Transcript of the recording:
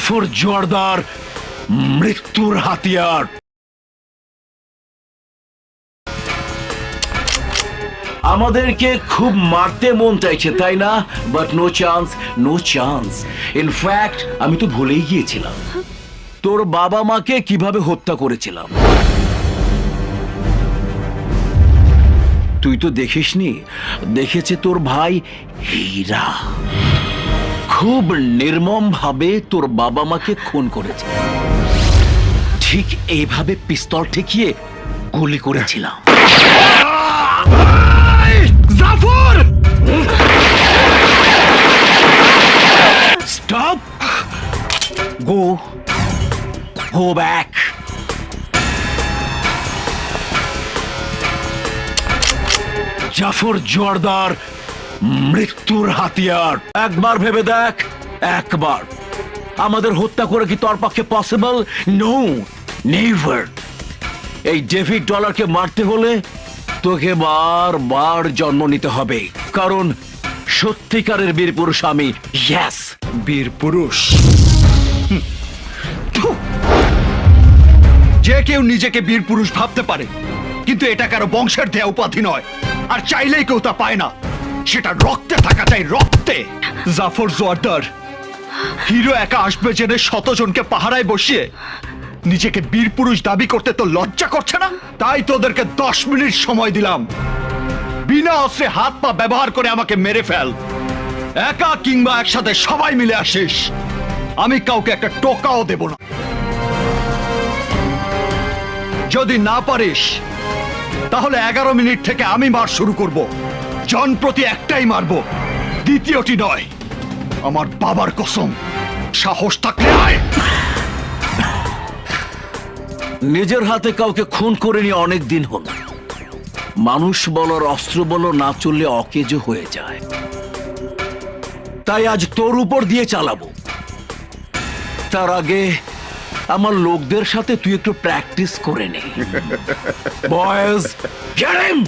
জাফর জোয়ারদার মৃত্যুর হাতিয়ার। আমাদেরকে খুব মারতে মন চাইছে, তাই না? But no chance, no chance. In fact আমি তো ভুলেই গিয়েছিলাম তোর বাবা মাকে কিভাবে হত্যা করেছিলাম। তুই তো দেখিসনি, দেখেছে তোর ভাই হীরা খুব নির্মম ভাবে তোর বাবা মাকে খুন করেছে। ঠিক এইভাবে পিস্তল ঠেকিয়ে গুলি করেছিলাম। Jafar! Stop! Go back. Jafar Joardar মৃত্যুর হাতিয়ার। একবার ভেবে দেখ, একবার। আমাদের হত্যা করে কি তোর পক্ষে পসিবল? No, never. এই ডেভিড ডলারকে মারতে হলে তোকে বারবার জন্ম নিতে হবে, কারণ সত্যিকারের বীর পুরুষ আমি। ইয়েস, বীর পুরুষ। যে কেউ নিজেকে বীর পুরুষ ভাবতে পারে, কিন্তু এটা কারো বংশের দেয়া উপাধি নয়, আর চাইলেই কেউ তা পায় না। সেটা রক্তে থাকা চাই, রক্তে। জাফর জোয়ারদার হিরো একা আসবে জেনে শতজনকে পাহারায় বসিয়ে নিজেকে বীর পুরুষ দাবি করতে তো লজ্জা করছে না? তাই তোদেরকে 10 মিনিট সময় দিলাম। বিনা অস্ত্রে হাত পা ব্যবহার করে আমাকে মেরে ফেল। একা কিংবা একসাথে সবাই মিলে আসিস, আমি কাউকে একটা টোকাও দেব না। যদি না পারিস তাহলে 11 মিনিট থেকে আমি মার শুরু করব। জন প্রতি একটাই মারবো, দ্বিতীয়টি নয়। আমার বাবার কসম, সাহস থাকলে আয়। নিজের হাতে কাউকে খুন করে নিয়ে অনেক দিন হলো। মানুষ বলো অস্ত্র বলো না চললে অকেজো হয়ে যায়। তাই আজ তোর উপর দিয়ে চালাবো। তার আগে আমার লোকদের সাথে তুই একটু প্র্যাকটিস করে নে। Boys, get him!